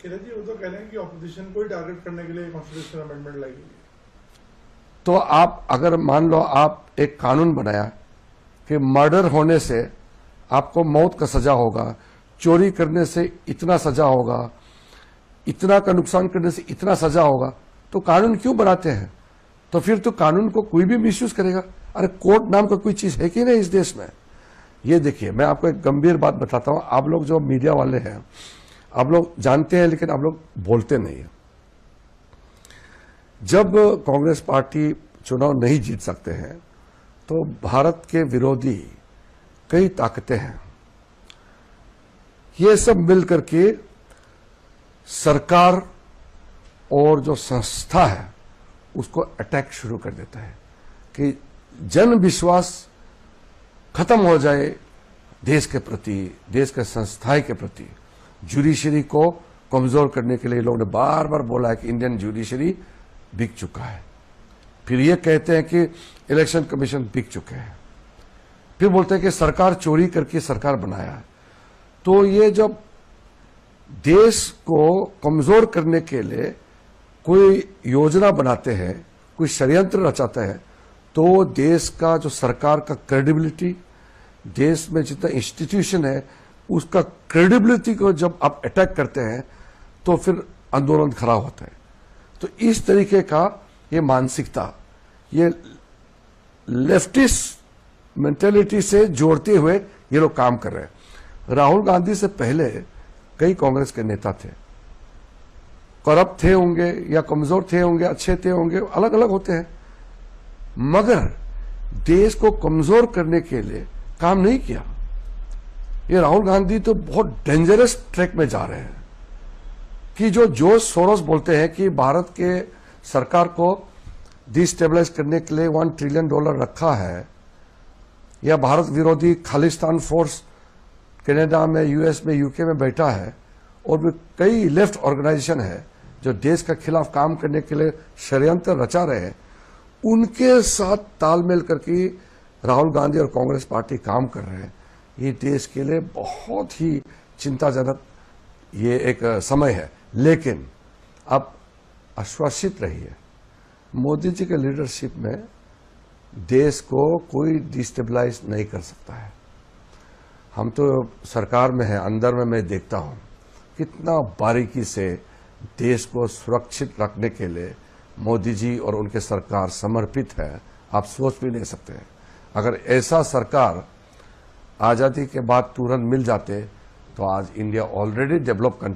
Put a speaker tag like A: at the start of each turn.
A: किरण जी वो तो कह रहे हैं कि ऑपोजिशन को ही टारगेट करने के लिए कॉन्स्टिट्यूशनल अमेंडमेंट लाई गई है।
B: तो आप अगर मान लो आप एक कानून बनाया कि मर्डर होने से आपको मौत का सजा होगा, चोरी करने से इतना सजा होगा, इतना का नुकसान करने से इतना सजा होगा, तो कानून क्यों बनाते हैं? तो फिर तो कानून को कोई भी मिसयूज करेगा। अरे कोर्ट नाम का कोई चीज है कि नहीं इस देश में? ये देखिए, मैं आपको एक गंभीर बात बताता हूं। आप लोग जो मीडिया वाले हैं, आप लोग जानते हैं लेकिन आप लोग बोलते नहीं है। जब कांग्रेस पार्टी चुनाव नहीं जीत सकते हैं तो भारत के विरोधी कई ताकतें हैं, ये सब मिलकर के सरकार और जो संस्था है उसको अटैक शुरू कर देता है कि जन विश्वास खत्म हो जाए देश के प्रति, देश के संस्थाएं के प्रति। जुडिशरी को कमजोर करने के लिए लोगों ने बार बार बोला है कि इंडियन जुडिशरी बिक चुका है। फिर ये कहते हैं कि इलेक्शन कमीशन बिक चुके हैं। फिर बोलते हैं कि सरकार चोरी करके सरकार बनाया है। तो ये जब देश को कमजोर करने के लिए कोई योजना बनाते हैं, कोई षड्यंत्र रचाते हैं, तो देश का जो सरकार का क्रेडिबिलिटी, देश में जितना इंस्टीट्यूशन है उसका क्रेडिबिलिटी को जब आप अटैक करते हैं तो फिर आंदोलन खड़ा होता है। तो इस तरीके का ये मानसिकता, ये लेफ्टिस्ट मेंटेलिटी से जोड़ते हुए ये लोग काम कर रहे हैं। राहुल गांधी से पहले कई कांग्रेस के नेता थे, करप्ट थे होंगे या कमजोर थे होंगे, अच्छे थे होंगे, अलग अलग होते हैं, मगर देश को कमजोर करने के लिए काम नहीं किया। ये राहुल गांधी तो बहुत डेंजरस ट्रैक में जा रहे हैं कि जो जॉर्ज सोरोस बोलते हैं कि भारत के सरकार को डिस्टेबलाइज करने के लिए $1 ट्रिलियन रखा है, या भारत विरोधी खालिस्तान फोर्स कनाडा में, यूएस में, यूके में बैठा है, और भी कई लेफ्ट ऑर्गेनाइजेशन है जो देश के खिलाफ काम करने के लिए षड्यंत्र रचा रहे हैं। उनके साथ तालमेल करके राहुल गांधी और कांग्रेस पार्टी काम कर रहे हैं। ये देश के लिए बहुत ही चिंताजनक ये एक समय है। लेकिन अब आश्वासित रहिए, मोदी जी के लीडरशिप में देश को कोई डिस्टेबलाइज नहीं कर सकता है। हम तो सरकार में हैं, अंदर में मैं देखता हूं कितना बारीकी से देश को सुरक्षित रखने के लिए मोदी जी और उनके सरकार समर्पित है। आप सोच भी नहीं सकते। अगर ऐसा सरकार आजादी के बाद तुरंत मिल जाते तो आज इंडिया ऑलरेडी डेवलप कंट्री